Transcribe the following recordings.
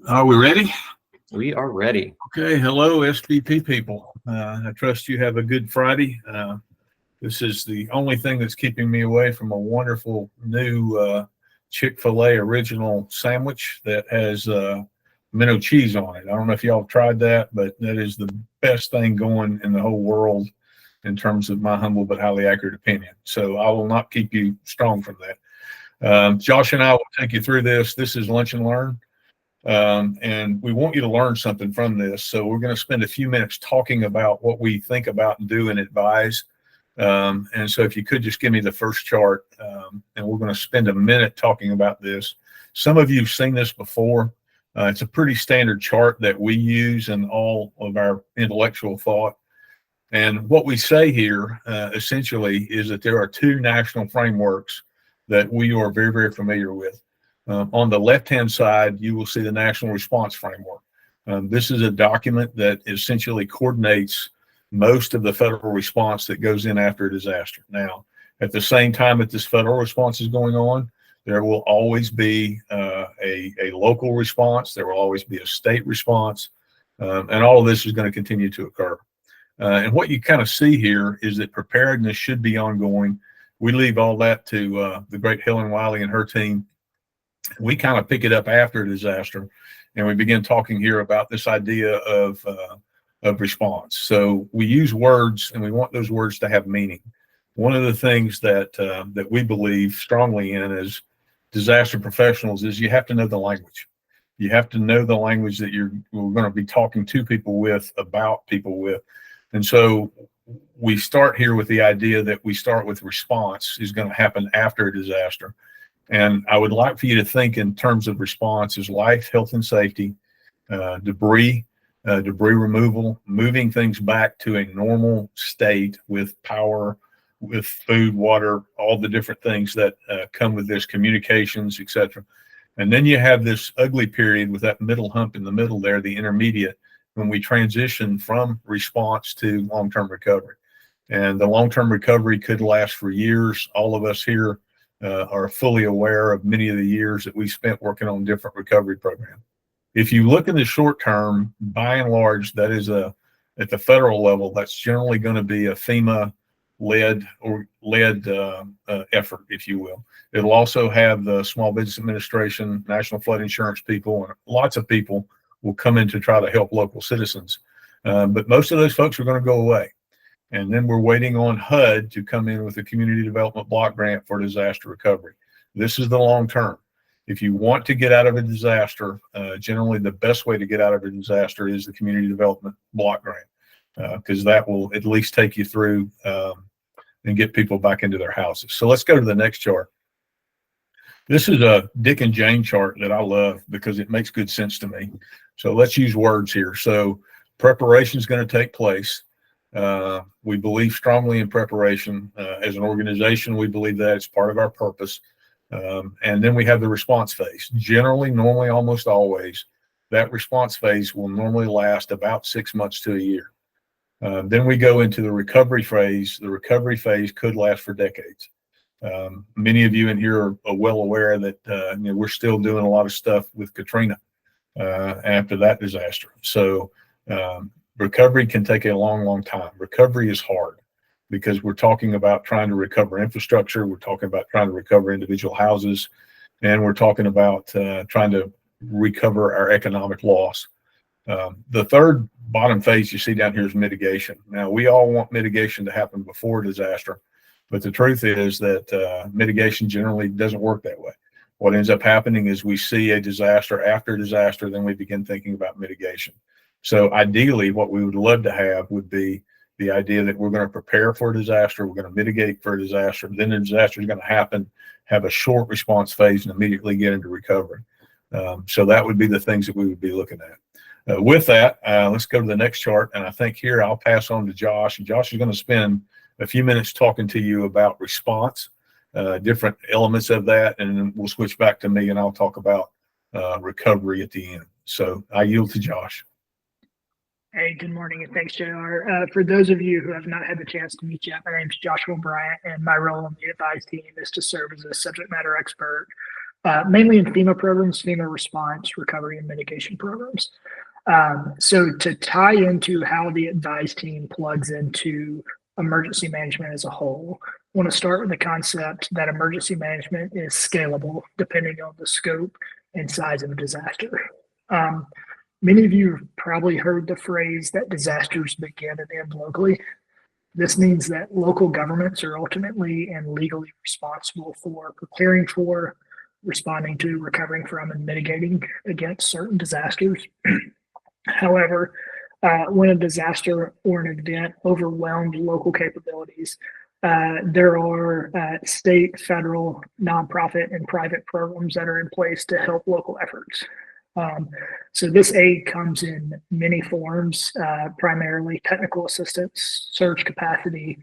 Are we ready? We are ready. Okay. Hello, SBP people. I trust you have a good Friday. This is the only thing that's keeping me away from a wonderful new Chick-fil-A original sandwich that has minnow cheese on it. I don't know if y'all have tried that, but that is the best thing going in the whole world in terms of my humble but highly accurate opinion. So I will not keep you strong from that. Josh and I will take you through this. This is Lunch and Learn. And we want you to learn something from this. So we're going to spend a few minutes talking about what we think about and do and advise. And so if you could just give me the first chart, and we're going to spend a minute talking about this. Some of you have seen this before. It's a pretty standard chart that we use in all of our intellectual thought. And what we say here essentially is that there are two national frameworks that we are very, very familiar with. On the left-hand side, you will see the National Response Framework. This is a document that essentially coordinates most of the federal response that goes in after a disaster. Now, at the same time that this federal response is going on, there will always be a local response. There will always be a state response. And all of this is going to continue to occur. And what you kind of see here is that preparedness should be ongoing. We leave all that to the great Helen Wiley and her team. We kind of pick it up after a disaster, and we begin talking here about this idea of response. So we use words, and we want those words to have meaning. One of the things that we believe strongly in as disaster professionals is you have to know the language. You have to know the language that we're going to be talking to people with, about people with. And so we start here with the idea that we start with response is going to happen after a disaster. And I would like for you to think in terms of response as life, health, and safety, debris removal, moving things back to a normal state with power, with food, water, all the different things that come with this, communications, etc. And then you have this ugly period with that middle hump in the middle there, the intermediate, when we transition from response to long-term recovery. And the long-term recovery could last for years. All of us here are fully aware of many of the years that we spent working on different recovery programs. If you look in the short term, by and large, that is at the federal level, that's generally going to be a FEMA-led effort, if you will. It'll also have the Small Business Administration, National Flood Insurance people, and lots of people will come in to try to help local citizens. But most of those folks are going to go away. And then we're waiting on HUD to come in with a community development block grant for disaster recovery. This is the long term. If you want to get out of a disaster, generally the best way to get out of a disaster is the community development block grant, because that will at least take you through and get people back into their houses. So let's go to the next chart. This is a Dick and Jane chart that I love because it makes good sense to me. So let's use words here. So preparation is going to take place. We believe strongly in preparation. As an organization, we believe that it's part of our purpose. And then we have the response phase. Generally, normally, almost always, that response phase will normally last about 6 months to a year. Then we go into the recovery phase. The recovery phase could last for decades. Many of you in here are well aware that we're still doing a lot of stuff with Katrina after that disaster. So recovery can take a long, long time. Recovery is hard because we're talking about trying to recover infrastructure. We're talking about trying to recover individual houses. And we're talking about trying to recover our economic loss. The third bottom phase you see down here is mitigation. Now, we all want mitigation to happen before disaster, but the truth is that mitigation generally doesn't work that way. What ends up happening is we see a disaster after disaster, then we begin thinking about mitigation. So ideally, what we would love to have would be the idea that we're going to prepare for a disaster, we're going to mitigate for a disaster, then the disaster is going to happen, have a short response phase, and immediately get into recovery. So that would be the things that we would be looking at. With that, let's go to the next chart. And I think here I'll pass on to Josh. And Josh is going to spend a few minutes talking to you about response, different elements of that. And then we'll switch back to me and I'll talk about recovery at the end. So I yield to Josh. Hey, good morning, and thanks, JR. For those of you who have not had the chance to meet yet, my name is Joshua Bryant, and my role on the advice team is to serve as a subject matter expert mainly in FEMA programs, FEMA response, recovery, and mitigation programs. So to tie into how the advice team plugs into emergency management as a whole, I want to start with the concept that emergency management is scalable depending on the scope and size of a disaster. Many of you have probably heard the phrase that disasters begin and end locally. This means that local governments are ultimately and legally responsible for preparing for, responding to, recovering from, and mitigating against certain disasters. However, when a disaster or an event overwhelmed local capabilities, there are state, federal, nonprofit, and private programs that are in place to help local efforts. So this aid comes in many forms, primarily technical assistance, surge capacity,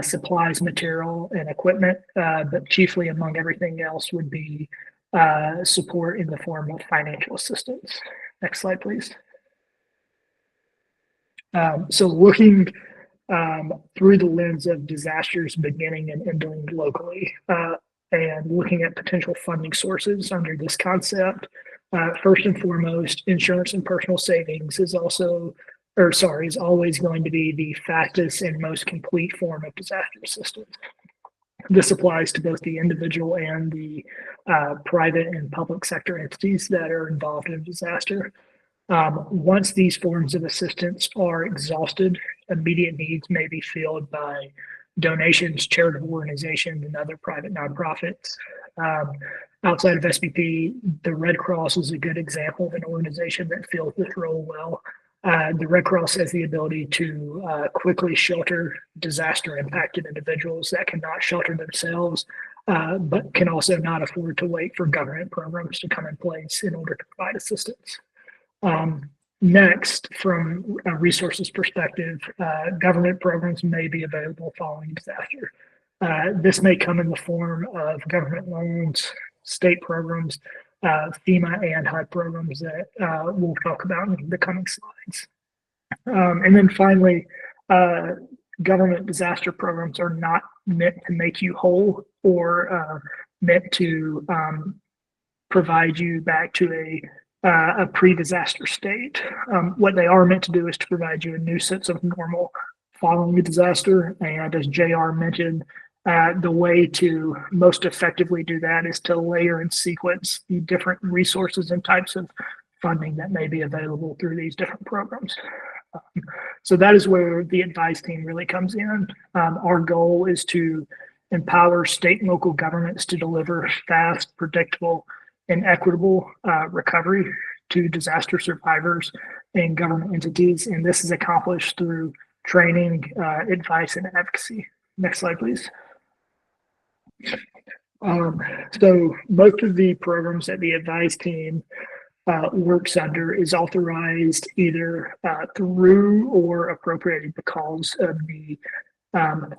supplies, material, and equipment, but chiefly among everything else would be support in the form of financial assistance. Next slide, please. So looking through the lens of disasters beginning and ending locally, and looking at potential funding sources under this concept, first and foremost, insurance and personal savings is always going to be the fastest and most complete form of disaster assistance. This applies to both the individual and the private and public sector entities that are involved in a disaster. Once these forms of assistance are exhausted, immediate needs may be filled by donations, charitable organizations, and other private nonprofits. Outside of SBP, the Red Cross is a good example of an organization that fills this role well. The Red Cross has the ability to quickly shelter disaster-impacted individuals that cannot shelter themselves, but can also not afford to wait for government programs to come in place in order to provide assistance. Next, from a resources perspective, government programs may be available following a disaster. This may come in the form of government loans, state programs, FEMA and HUD programs that we'll talk about in the coming slides. And then finally, government disaster programs are not meant to make you whole or meant to provide you back to a pre-disaster state. What they are meant to do is to provide you a new sense of normal following a disaster. And as JR mentioned, the way to most effectively do that is to layer and sequence the different resources and types of funding that may be available through these different programs. So that is where the advice team really comes in. Our goal is to empower state and local governments to deliver fast, predictable, and equitable recovery to disaster survivors and government entities. And this is accomplished through training, advice, and advocacy. Next slide, please. So most of the programs that the advice team works under is authorized either through or appropriated because of the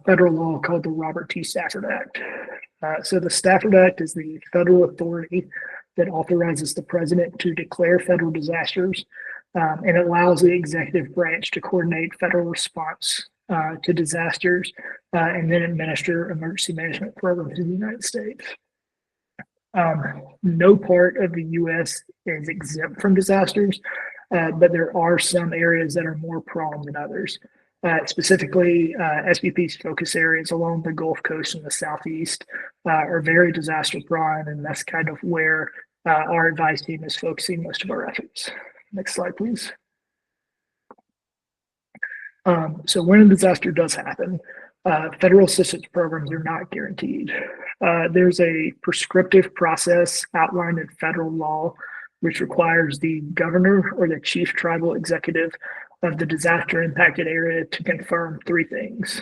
federal law called the Robert T. Stafford Act. So the Stafford Act is the federal authority that authorizes the president to declare federal disasters and allows the executive branch to coordinate federal response to disasters and then administer emergency management programs in the United States. No part of the U.S. is exempt from disasters, but there are some areas that are more prone than others. Specifically, SBP's focus areas along the Gulf Coast and the Southeast are very disaster prone, and that's kind of where our advice team is focusing most of our efforts. Next slide, please. So when a disaster does happen, federal assistance programs are not guaranteed. There's a prescriptive process outlined in federal law, which requires the governor or the chief tribal executive of the disaster impacted area to confirm three things.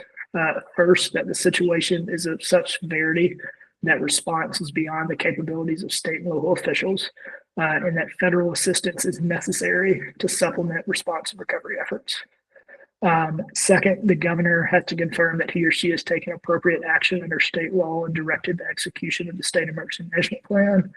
First, that the situation is of such severity that response is beyond the capabilities of state and local officials, and that federal assistance is necessary to supplement response and recovery efforts. Second, the governor has to confirm that he or she has taken appropriate action under state law and directed the execution of the state emergency management plan.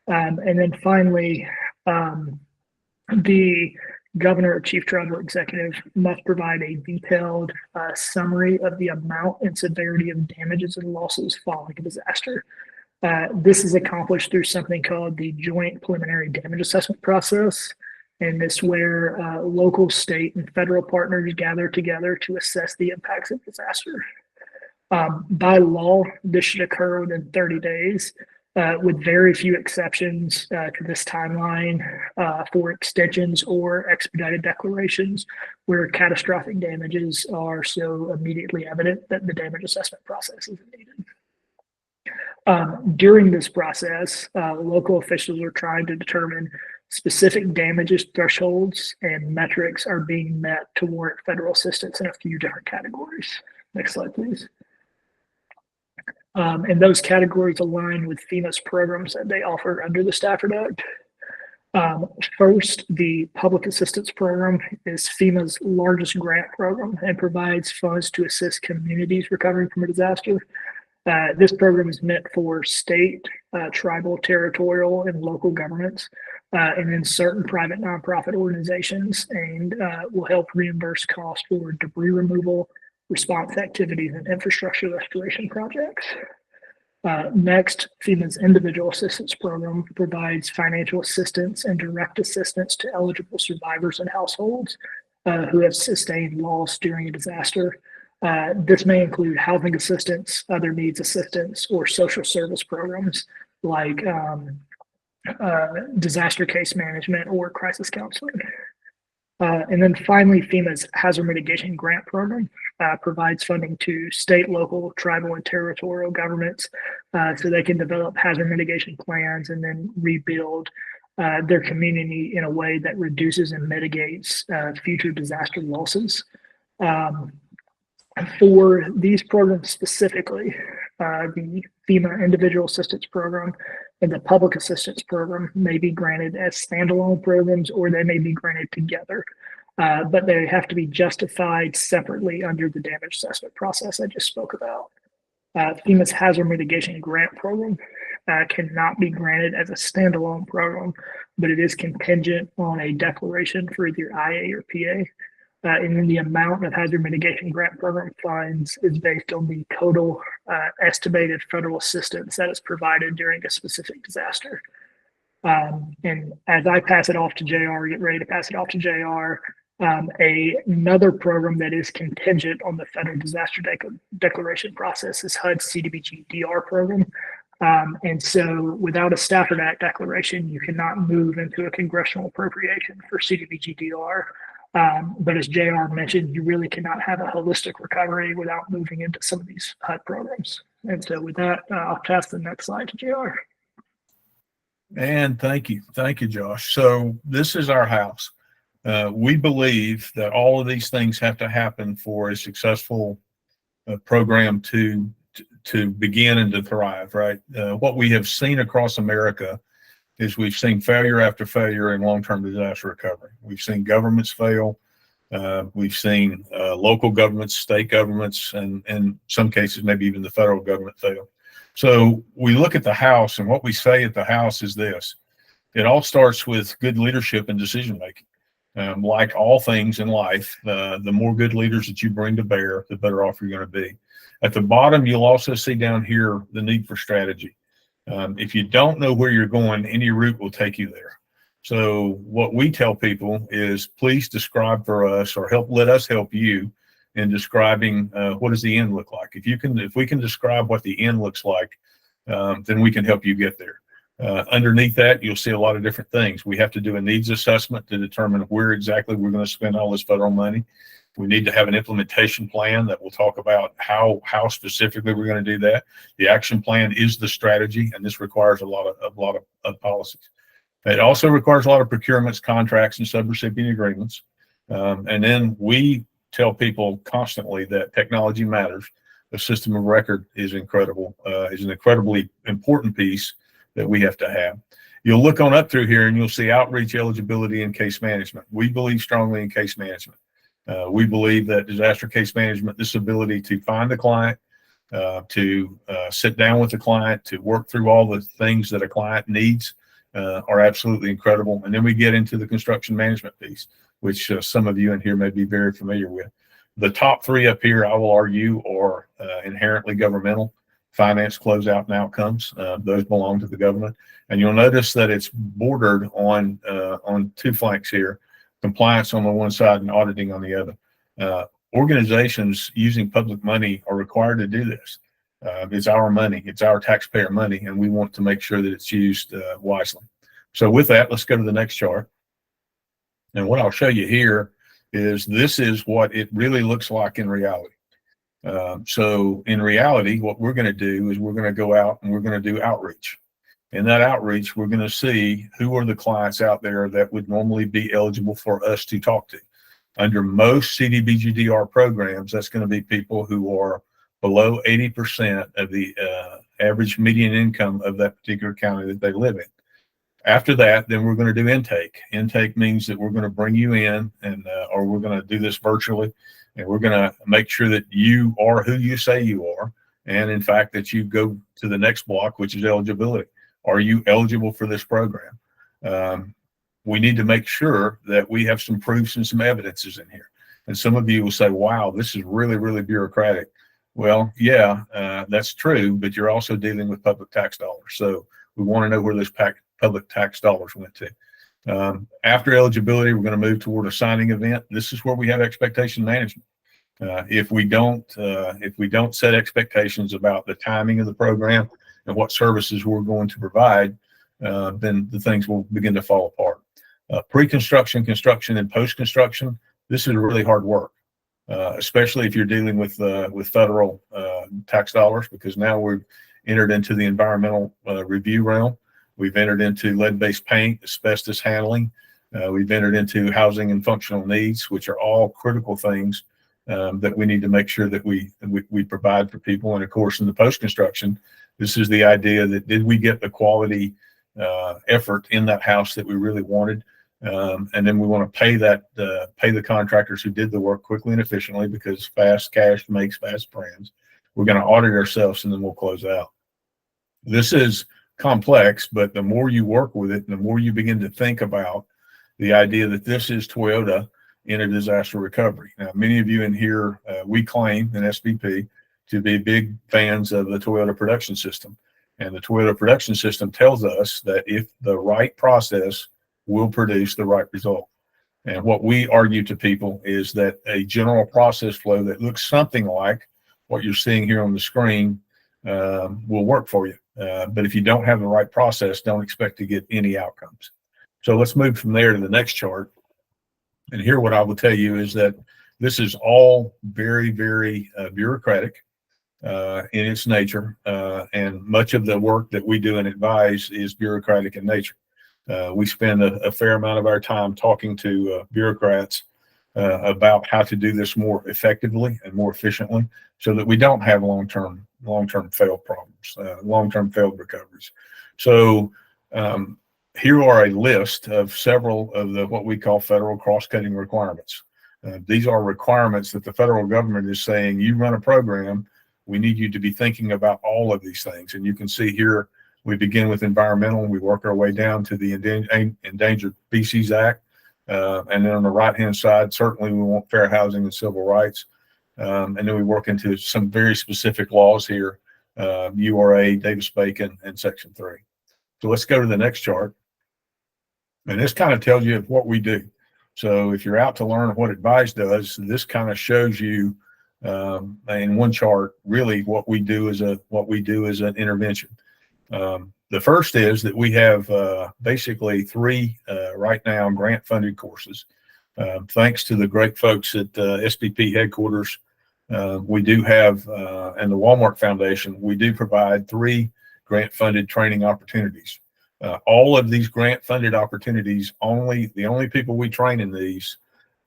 And then finally, the governor or chief tribal executive must provide a detailed summary of the amount and severity of damages and losses following a disaster. This is accomplished through something called the Joint Preliminary Damage Assessment process. And this where local, state, and federal partners gather together to assess the impacts of disaster. By law, this should occur within 30 days, with very few exceptions to this timeline for extensions or expedited declarations where catastrophic damages are so immediately evident that the damage assessment process is needed. During this process, local officials are trying to determine specific damages thresholds and metrics are being met to warrant federal assistance in a few different categories. Next slide, please. And those categories align with FEMA's programs that they offer under the Stafford Act. First, the Public Assistance Program is FEMA's largest grant program and provides funds to assist communities recovering from a disaster. This program is meant for state, tribal, territorial, and local governments, and then certain private nonprofit organizations, and will help reimburse costs for debris removal, response activities, and infrastructure restoration projects. Next, FEMA's Individual Assistance Program provides financial assistance and direct assistance to eligible survivors and households who have sustained loss during a disaster. This may include housing assistance, other needs assistance, or social service programs like disaster case management or crisis counseling. And then finally, FEMA's Hazard Mitigation Grant Program provides funding to state, local, tribal, and territorial governments so they can develop hazard mitigation plans and then rebuild their community in a way that reduces and mitigates future disaster losses. For these programs specifically, the FEMA Individual Assistance Program and the Public Assistance Program may be granted as standalone programs or they may be granted together, but they have to be justified separately under the damage assessment process I just spoke about. FEMA's Hazard Mitigation Grant Program cannot be granted as a standalone program, but it is contingent on a declaration for either IA or PA. And then the amount of hazard mitigation grant program funds is based on the total estimated federal assistance that is provided during a specific disaster. And as I pass it off to JR, get ready to pass it off to JR, another program that is contingent on the federal disaster declaration process is HUD's CDBG-DR program. And so without a Stafford Act declaration, you cannot move into a congressional appropriation for CDBG-DR. But as JR mentioned, you really cannot have a holistic recovery without moving into some of these HUD programs. And so with that, I'll pass the next slide to JR. And thank you, Josh. So this is our house. We believe that all of these things have to happen for a successful program to begin and to thrive, right? What we have seen across America is we've seen failure after failure in long-term disaster recovery. We've seen governments fail. We've seen local governments, state governments, and in some cases, maybe even the federal government fail. So we look at the house, and what we say at the house is this. It all starts with good leadership and decision-making. Like all things in life, the more good leaders that you bring to bear, the better off you're going to be. At the bottom, you'll also see down here the need for strategy. If you don't know where you're going, any route will take you there. So what we tell people is please describe for us or let us help you in describing what does the end look like. If we can describe what the end looks like, then we can help you get there. Underneath that, you'll see a lot of different things. We have to do a needs assessment to determine where exactly we're going to spend all this federal money. We need to have an implementation plan that will talk about how specifically we're going to do that. The action plan is the strategy, and this requires a lot of policies. It also requires a lot of procurements, contracts, and subrecipient agreements. And then we tell people constantly that technology matters. The system of record is incredible, is an incredibly important piece that we have to have. You'll look on up through here and you'll see outreach, eligibility, and case management. We believe strongly in case management. We believe that disaster case management, this ability to find the client, to sit down with the client, to work through all the things that a client needs are absolutely incredible. And then we get into the construction management piece, which some of you in here may be very familiar with. The top three up here, I will argue, are inherently governmental. finance closeout and outcomes. Those belong to the government. And you'll notice that it's bordered on two flanks here, compliance on the one side and auditing on the other. Organizations using public money are required to do this. It's our money, it's our taxpayer money, and we want to make sure that it's used wisely. So with that, let's go to the next chart. And what I'll show you here is this is what it really looks like in reality. So in reality, what we're going to do is we're going to go out and we're going to do outreach. In that outreach, we're going to see who are the clients out there that would normally be eligible for us to talk to. Under most CDBGDR programs, that's going to be people who are below 80% of the average median income of that particular county that they live in. After that, then we're going to do intake. Intake means that we're going to bring you in, and or we're going to do this virtually, and we're going to make sure that you are who you say you are, and in fact that you go to the next block, which is eligibility. Are you eligible for this program? We need to make sure that we have some proofs and some evidences in here. And some of you will say, wow, this is really, really bureaucratic. Well, yeah, that's true, but you're also dealing with public tax dollars. So we want to know where those public tax dollars went to. After eligibility, we're going to move toward a signing event. This is where we have expectation management. If we don't set expectations about the timing of the program and what services we're going to provide, then the things will begin to fall apart. Pre-construction, construction, and post-construction, this is really hard work, especially if you're dealing with federal tax dollars, because now we've entered into the environmental review realm. We've entered into lead-based paint, asbestos handling. We've entered into housing and functional needs, which are all critical things that we need to make sure that we provide for people. And of course, in the post-construction, this is the idea that did we get the quality effort in that house that we really wanted? And then we want to pay the contractors who did the work quickly and efficiently, because fast cash makes fast friends. We're going to audit ourselves, and then we'll close out. This is complex, but the more you work with it, the more you begin to think about the idea that this is Toyota in a disaster recovery. Now, many of you in here, we claim in SBP to be big fans of the Toyota production system. And the Toyota production system tells us that if the right process will produce the right result. And what we argue to people is that a general process flow that looks something like what you're seeing here on the screen will work for you. But if you don't have the right process, don't expect to get any outcomes. So let's move from there to the next chart. And here what I will tell you is that this is all very, very bureaucratic in its nature. And much of the work that we do and advise is bureaucratic in nature. We spend a fair amount of our time talking to bureaucrats about how to do this more effectively and more efficiently, so that we don't have long-term failed problems, long-term failed recoveries. So here are a list of several of the what we call federal cross-cutting requirements. These are requirements that the federal government is saying, you run a program, we need you to be thinking about all of these things. And you can see here, we begin with environmental, we work our way down to the Endangered Species Act. And then on the right-hand side, certainly we want fair housing and civil rights. And then we work into some very specific laws here, URA, Davis-Bacon, and Section 3. So let's go to the next chart. And this kind of tells you what we do. So if you're out to learn what Advise does, this kind of shows you in one chart really what we do as an intervention. The first is that we have basically three right now grant-funded courses. Thanks to the great folks at SBP headquarters, we do have, and the Walmart Foundation, we do provide 3 grant-funded training opportunities. All of these grant-funded opportunities, the only people we train in these,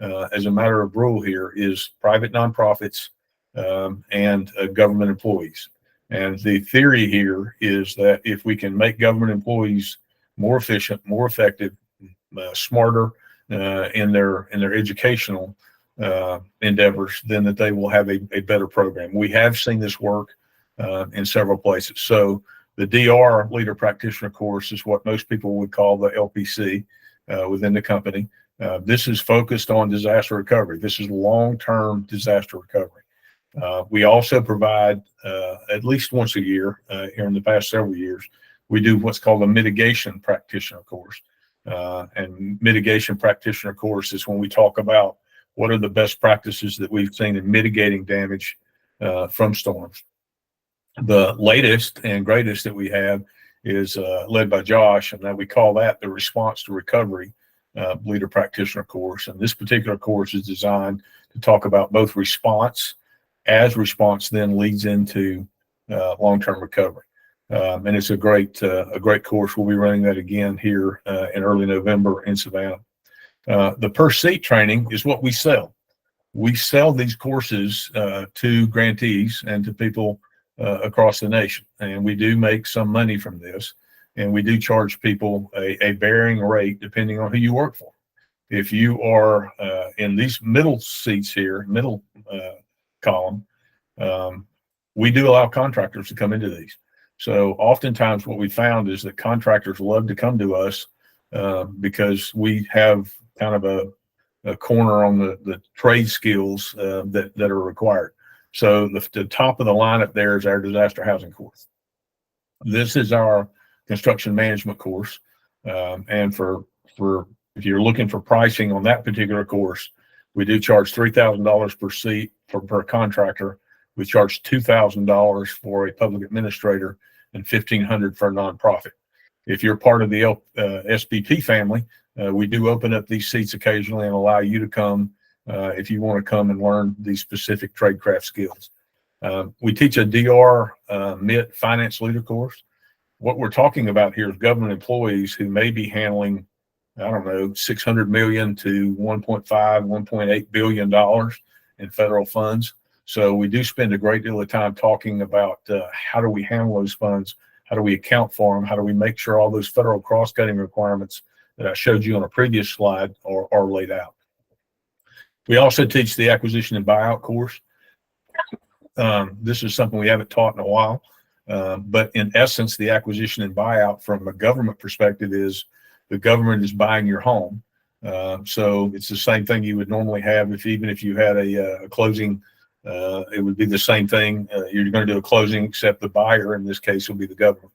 as a matter of rule here, is private nonprofits and government employees. And the theory here is that if we can make government employees more efficient, more effective, smarter in their educational endeavors, then that they will have a better program. We have seen this work in several places. So the DR Leader Practitioner course is what most people would call the LPC within the company. This is focused on disaster recovery. This is long-term disaster recovery. We also provide at least once a year here in the past several years, we do what's called a mitigation practitioner course. And mitigation practitioner course is when we talk about what are the best practices that we've seen in mitigating damage from storms. The latest and greatest that we have is led by Josh, and that we call that the Response to Recovery Leader Practitioner course. And this particular course is designed to talk about both response, as response then leads into long-term recovery. And it's a great course. We'll be running that again here in early November in Savannah. The per seat training is what we sell. We sell these courses to grantees and to people across the nation, and we do make some money from this, and we do charge people a varying rate depending on who you work for. If you are in these middle seats here, middle column, we do allow contractors to come into these. So oftentimes what we found is that contractors love to come to us because we have kind of a corner on the trade skills that are required. So the top of the lineup there is our disaster housing course. This is our construction management course. And for if you're looking for pricing on that particular course, we do charge $3,000 per seat per contractor. We charge $2,000 for a public administrator and $1,500 for a nonprofit. If you're part of the SBP family, we do open up these seats occasionally and allow you to come if you want to come and learn these specific tradecraft skills. We teach a DR MIT finance leader course. What we're talking about here is government employees who may be handling, I don't know, $600 million to $1.5, $1.8 billion in federal funds. So we do spend a great deal of time talking about how do we handle those funds, how do we account for them, how do we make sure all those federal cross-cutting requirements that I showed you on a previous slide are laid out. We also teach the acquisition and buyout course. This is something we haven't taught in a while, but in essence, the acquisition and buyout from a government perspective is the government is buying your home. So it's the same thing you would normally have even if you had a closing. It would be the same thing. You're going to do a closing, except the buyer in this case will be the government.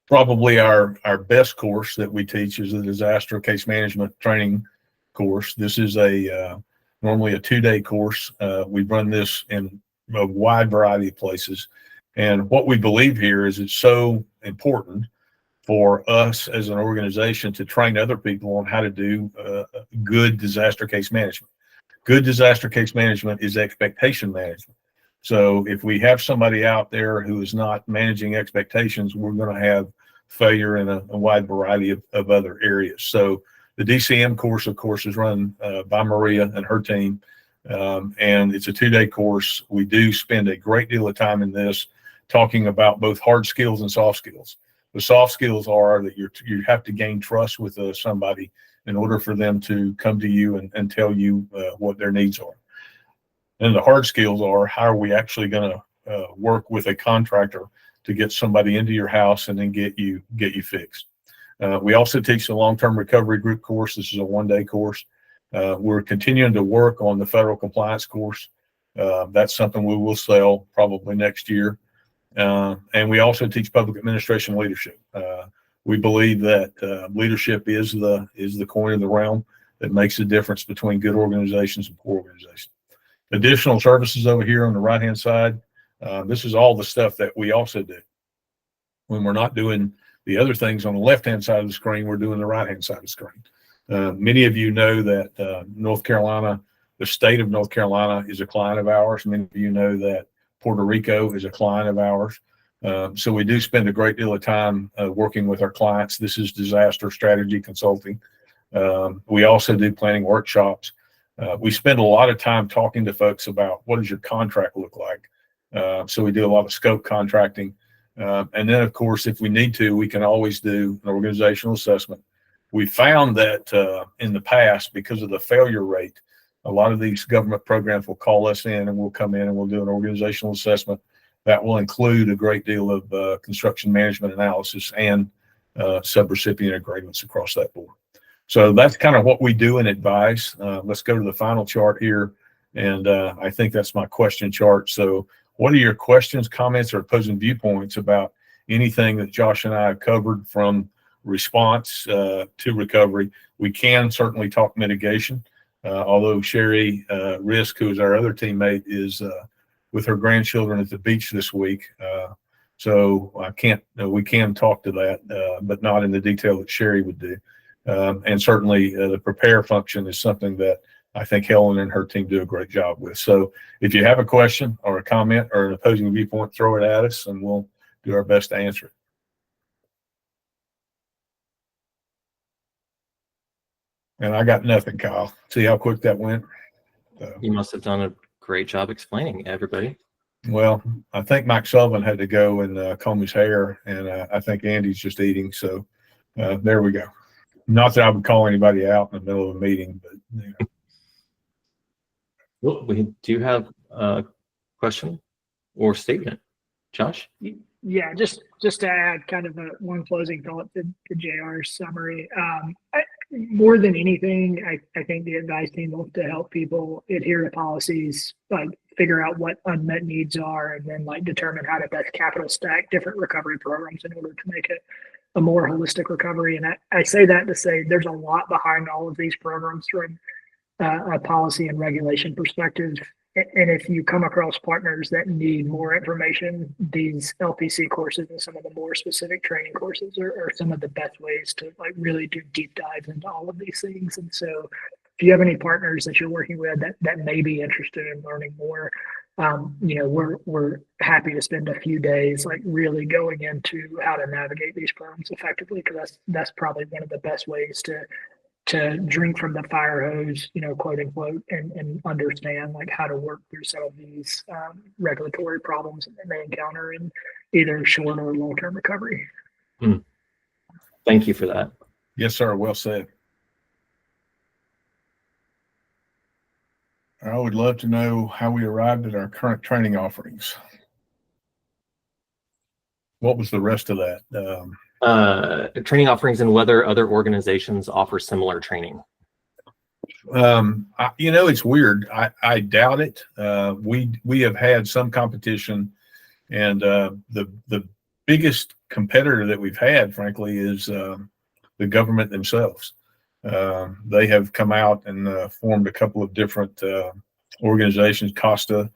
Probably our best course that we teach is the disaster case management training course. This is normally a 2-day course. We run this in a wide variety of places. And what we believe here is it's so important for us as an organization to train other people on how to do good disaster case management. Good disaster case management is expectation management. So if we have somebody out there who is not managing expectations, we're going to have failure in a wide variety of other areas. So the DCM course, of course, is run by Maria and her team, and it's a 2-day course. We do spend a great deal of time in this talking about both hard skills and soft skills. The soft skills are that you have to gain trust with somebody in order for them to come to you and tell you what their needs are. And the hard skills are how are we actually going to work with a contractor to get somebody into your house and then get you fixed. We also teach the long-term recovery group course. This is a 1-day course. We're continuing to work on the federal compliance course. That's something we will sell probably next year. And we also teach public administration leadership. We believe that leadership is the coin of the realm that makes the difference between good organizations and poor organizations. Additional services over here on the right-hand side. This is all the stuff that we also do. When we're not doing the other things on the left-hand side of the screen, we're doing the right-hand side of the screen. Many of you know that North Carolina, the state of North Carolina, is a client of ours. Many of you know that Puerto Rico is a client of ours. So we do spend a great deal of time working with our clients. This is disaster strategy consulting. We also do planning workshops. We spend a lot of time talking to folks about what does your contract look like. So we do a lot of scope contracting. And then, of course, if we need to, we can always do an organizational assessment. We found that in the past, because of the failure rate, a lot of these government programs will call us in and we'll come in and we'll do an organizational assessment. That will include a great deal of construction management analysis and subrecipient agreements across that board. So that's kind of what we do and advise. Let's go to the final chart here. And I think that's my question chart. So what are your questions, comments, or opposing viewpoints about anything that Josh and I have covered from response to recovery? We can certainly talk mitigation, although Sherry Risk, who is our other teammate, is with her grandchildren at the beach this week. So we can talk to that, but not in the detail that Sherry would do. And certainly the prepare function is something that I think Helen and her team do a great job with. So if you have a question or a comment or an opposing viewpoint, throw it at us and we'll do our best to answer it. And I got nothing, Kyle. See how quick that went? You must have done a great job explaining, everybody. Well, I think Mike Sullivan had to go and comb his hair, and I think Andy's just eating. So there we go. Not that I would call anybody out in the middle of a meeting, but you know. Well, we do have a question or statement. Josh? Yeah, just to add kind of one closing thought to JR's summary. More than anything, I think the advice team looks to help people adhere to policies, like figure out what unmet needs are, and then like determine how to best capital stack different recovery programs in order to make it a more holistic recovery. And I say that to say there's a lot behind all of these programs from a policy and regulation perspective. And if you come across partners that need more information, these LPC courses and some of the more specific training courses are some of the best ways to like really do deep dives into all of these things. And so if you have any partners that you're working with that may be interested in learning more, we're happy to spend a few days like really going into how to navigate these programs effectively, because that's probably one of the best ways to drink from the fire hose, quote unquote, and understand like how to work through some of these regulatory problems that they may encounter in either short or long-term recovery. Thank you for that. Yes, sir. Well said. I would love to know how we arrived at our current training offerings. What was the rest of that? Training offerings and whether other organizations offer similar training. It's weird. I doubt it. We have had some competition, and the biggest competitor that we've had, frankly, is the government themselves. They have come out and formed a couple of different organizations, COSTA,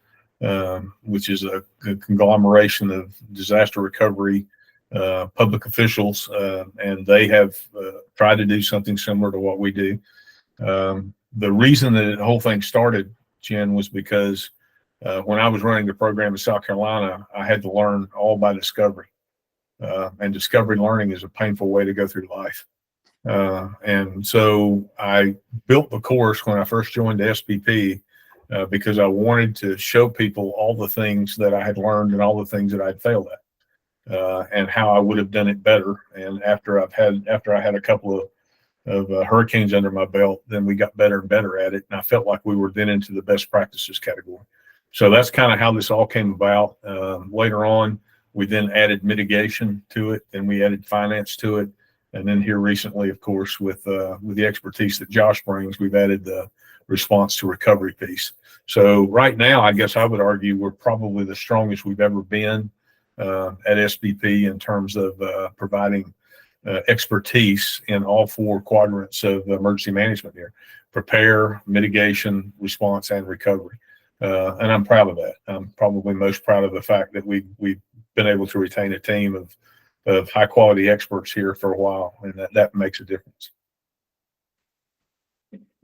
which is a conglomeration of disaster recovery public officials, and they have tried to do something similar to what we do. The reason that the whole thing started, Jen, was because when I was running the program in South Carolina, I had to learn all by discovery. And discovery learning is a painful way to go through life. And so I built the course when I first joined the SBP because I wanted to show people all the things that I had learned and all the things that I'd failed at. And how I would have done it better. And after I had a couple of hurricanes under my belt, then we got better and better at it. And I felt like we were then into the best practices category. So that's kind of how this all came about. Later on, we then added mitigation to it, and we added finance to it. And then here recently, of course, with the expertise that Josh brings, we've added the response to recovery piece. So right now, I guess I would argue we're probably the strongest we've ever been at SBP in terms of providing expertise in all four quadrants of emergency management here: prepare, mitigation, response, and recovery. And I'm proud of that. I'm probably most proud of the fact that we've been able to retain a team of high quality experts here for a while, and that makes a difference.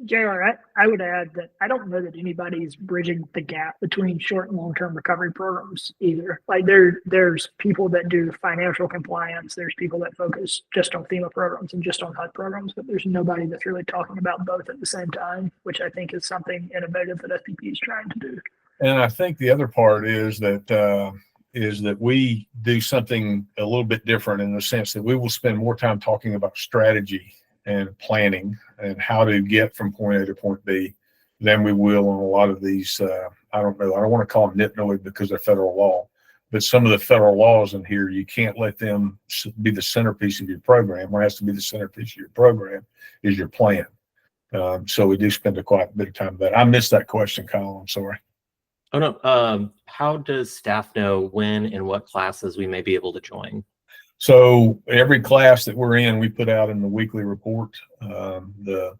JR, I would add that I don't know that anybody's bridging the gap between short and long-term recovery programs either. Like there's people that do financial compliance, there's people that focus just on FEMA programs and just on HUD programs, but there's nobody that's really talking about both at the same time, which I think is something innovative that SBP is trying to do. And I think the other part is that we do something a little bit different in the sense that we will spend more time talking about strategy and planning and how to get from point A to point B than we will on a lot of these, I don't want to call them nitnoid because they're federal law, but some of the federal laws in here, you can't let them be the centerpiece of your program. What has to be the centerpiece of your program is your plan. So we do spend quite a bit of time with that. I missed that question, Kyle. I'm sorry. Oh, no. How does staff know when and what classes we may be able to join? So every class that we're in, we put out in the weekly report, the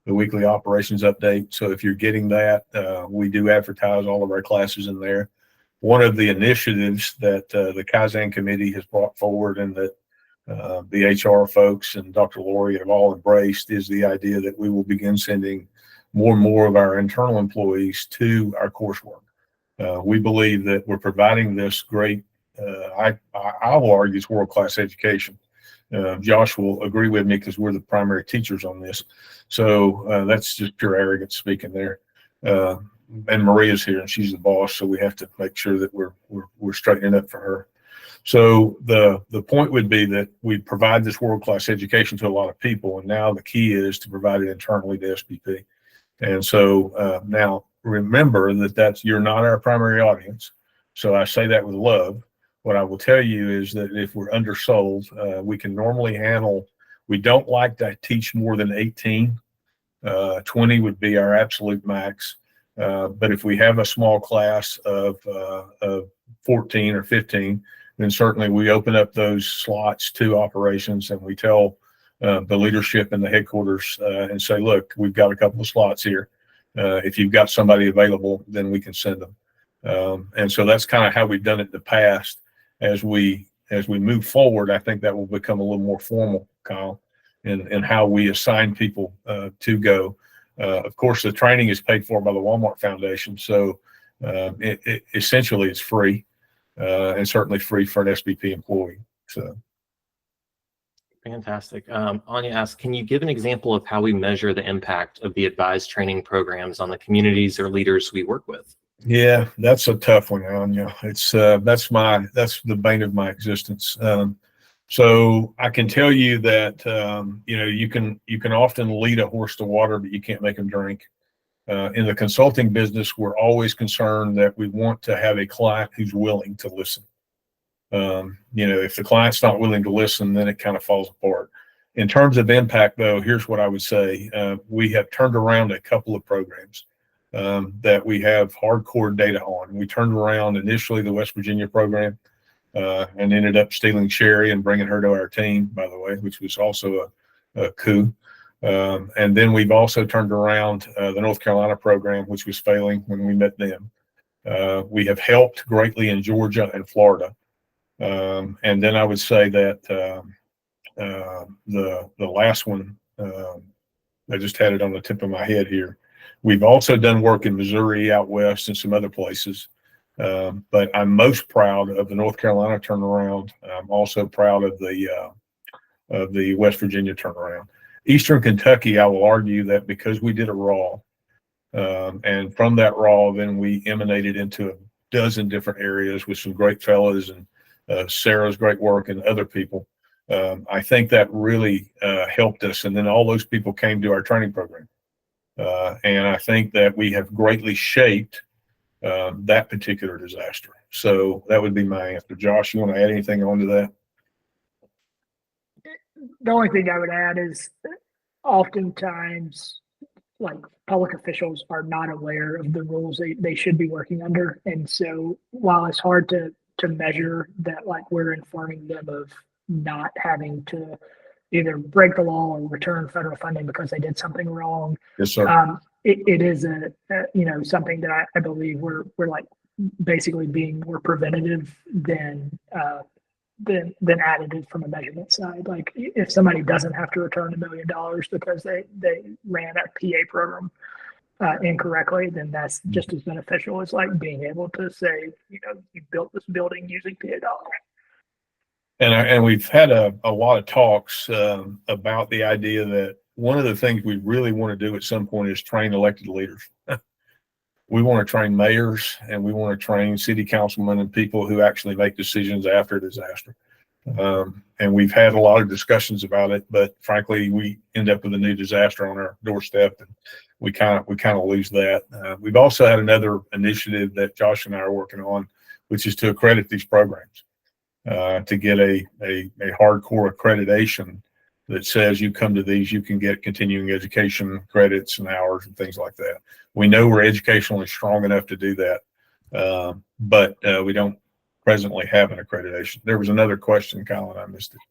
weekly operations update. So if you're getting that, we do advertise all of our classes in there. One of the initiatives that the Kaizen committee has brought forward and that the HR folks and Dr. Lori have all embraced is the idea that we will begin sending more and more of our internal employees to our coursework. We believe that we're providing this great, I will argue it's world-class education. Josh will agree with me because we're the primary teachers on this. So that's just pure arrogance speaking there. And Maria's here and she's the boss, so we have to make sure that we're straightening up for her. So the point would be that we provide this world-class education to a lot of people, and now the key is to provide it internally to SBP. And so now remember that you're not our primary audience. So I say that with love. What I will tell you is that if we're undersold, we can normally handle, we don't like to teach more than 18. 20 would be our absolute max. But if we have a small class of 14 or 15, then certainly we open up those slots to operations and we tell the leadership in the headquarters and say, look, we've got a couple of slots here. If you've got somebody available, then we can send them. And so that's kind of how we've done it in the past. As we move forward, I think that will become a little more formal, Kyle, in how we assign people to go. Of course, the training is paid for by the Walmart Foundation, so essentially it's free, and certainly free for an SBP employee. So, fantastic. Anya asks, can you give an example of how we measure the impact of the advised training programs on the communities or leaders we work with? Yeah, that's a tough one, Anya. It's that's the bane of my existence. So I can tell you that you can often lead a horse to water, but you can't make him drink. In the consulting business, we're always concerned that we want to have a client who's willing to listen. If the client's not willing to listen, then it kind of falls apart. In terms of impact, though, here's what I would say. We have turned around a couple of programs that we have hardcore data on. We turned around initially the West Virginia program and ended up stealing Sherry and bringing her to our team, by the way, which was also a coup. And then we've also turned around the North Carolina program, which was failing when we met them. We have helped greatly in Georgia and Florida. And then I would say that the last one, I just had it on the tip of my head here. We've also done work in Missouri, out west, and some other places. But I'm most proud of the North Carolina turnaround. I'm also proud of the West Virginia turnaround. Eastern Kentucky, I will argue that because we did a raw, and from that raw, then we emanated into a dozen different areas with some great fellows and Sarah's great work and other people. I think that really helped us. And then all those people came to our training program. And I think that we have greatly shaped that particular disaster. So that would be my answer. Josh, you want to add anything on to that? The only thing I would add is oftentimes like public officials are not aware of the rules they should be working under. And so while it's hard to measure that, like we're informing them of not having to either break the law or return federal funding because they did something wrong. Yes, sir. It is something that I believe we're like basically being more preventative than additive from a measurement side. Like if somebody doesn't have to return $1 million because they ran a PA program incorrectly, then that's just as beneficial as like being able to say, you built this building using PA dollars. And we've had a lot of talks about the idea that one of the things we really want to do at some point is train elected leaders. We want to train mayors and we want to train city councilmen and people who actually make decisions after a disaster. And we've had a lot of discussions about it, but frankly, we end up with a new disaster on our doorstep, and we kind of lose that. We've also had another initiative that Josh and I are working on, which is to accredit these programs, to get a hardcore accreditation that says you come to these, you can get continuing education credits and hours and things like that. We know we're educationally strong enough to do that, but we don't presently have an accreditation. There was another question, Colin, I missed it.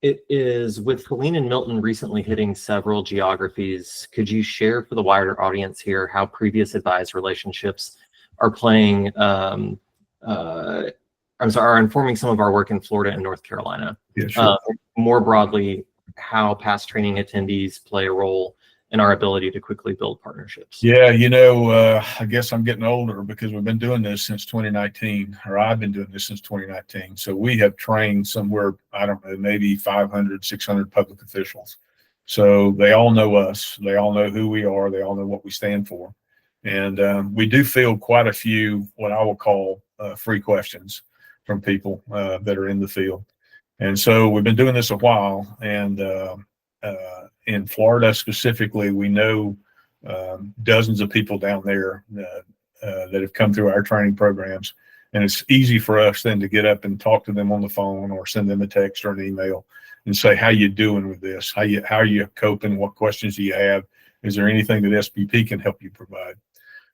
It is, with Helene and Milton recently hitting several geographies, could you share for the wider audience here how previous advised relationships are playing, are informing some of our work in Florida and North Carolina? Yeah, sure. More broadly, how past training attendees play a role in our ability to quickly build partnerships. Yeah, I guess I'm getting older because we've been doing this since 2019, or I've been doing this since 2019. So we have trained somewhere, I don't know, maybe 500, 600 public officials. So they all know us. They all know who we are. They all know what we stand for. And we do field quite a few, what I will call free questions from people that are in the field. And so we've been doing this a while, and in Florida specifically, we know dozens of people down there that have come through our training programs, and it's easy for us then to get up and talk to them on the phone or send them a text or an email and say, how you doing with this? How are you coping? What questions do you have? Is there anything that SBP can help you provide?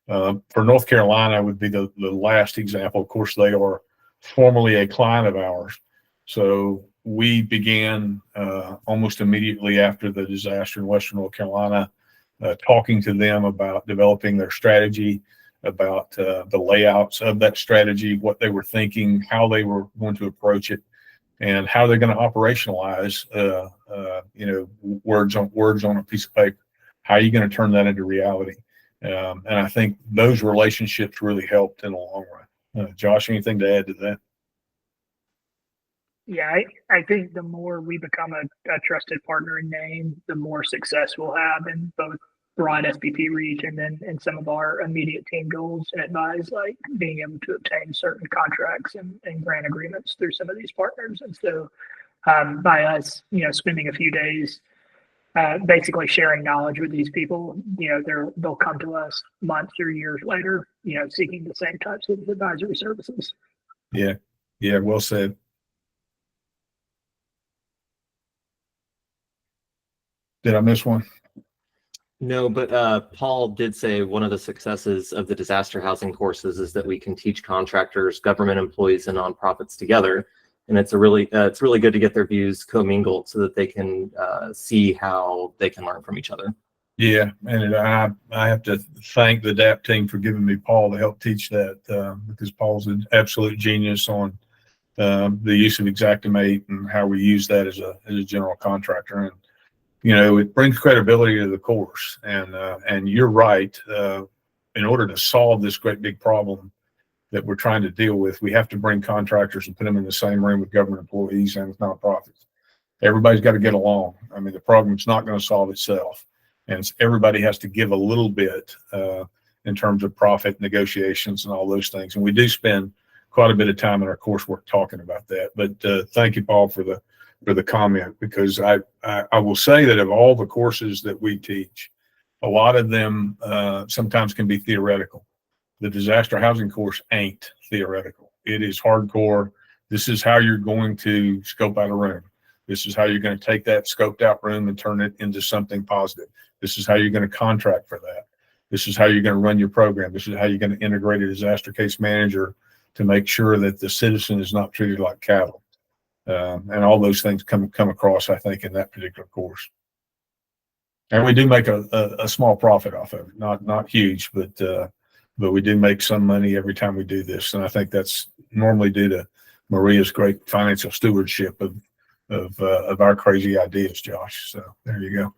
For North Carolina would be the last example. Of course, they are formerly a client of ours. So we began almost immediately after the disaster in Western North Carolina, talking to them about developing their strategy, about the layouts of that strategy, what they were thinking, how they were going to approach it, and how they're going to operationalize, words on a piece of paper. How are you going to turn that into reality? And I think those relationships really helped in the long run. Josh, anything to add to that? Yeah, I think the more we become a trusted partner in name, the more success we'll have in both broad SBP reach and then in some of our immediate team goals and advise, like being able to obtain certain contracts and grant agreements through some of these partners. And so by us, spending a few days basically sharing knowledge with these people, they'll come to us months or years later, seeking the same types of advisory services. Yeah, well said. Did I miss one? No, but Paul did say one of the successes of the disaster housing courses is that we can teach contractors, government employees, and nonprofits together. And it's really good to get their views commingled so that they can see how they can learn from each other. Yeah, and I have to thank the DAP team for giving me Paul to help teach that because Paul's an absolute genius on the use of Xactimate and how we use that as a general contractor. And it brings credibility to the course. And you're right. In order to solve this great big problem that we're trying to deal with, we have to bring contractors and put them in the same room with government employees and with nonprofits. Everybody's got to get along. I mean, the problem's not going to solve itself. And everybody has to give a little bit in terms of profit negotiations and all those things. And we do spend quite a bit of time in our coursework talking about that. But thank you, Paul, for the comment, because I will say that of all the courses that we teach, a lot of them sometimes can be theoretical. The disaster housing course ain't theoretical. It is hardcore. This is how you're going to scope out a room. This is how you're going to take that scoped out room and turn it into something positive. This is how you're going to contract for that. This is how you're going to run your program. This is how you're going to integrate a disaster case manager to make sure that the citizen is not treated like cattle. And all those things come across, I think, in that particular course. And we do make a small profit off of it, not huge, but we do make some money every time we do this. And I think that's normally due to Maria's great financial stewardship of our crazy ideas, Josh. So there you go.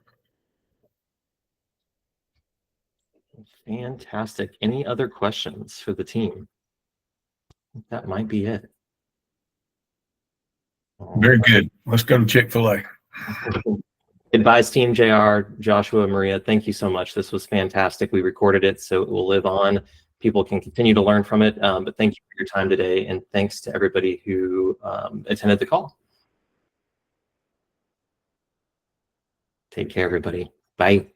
Fantastic. Any other questions for the team? That might be it. Very good. Let's go to Chick-fil-A. Advise team, JR, Joshua, Maria, thank you so much. This was fantastic. We recorded it, so it will live on. People can continue to learn from it. But thank you for your time today. And thanks to everybody who attended the call. Take care, everybody. Bye.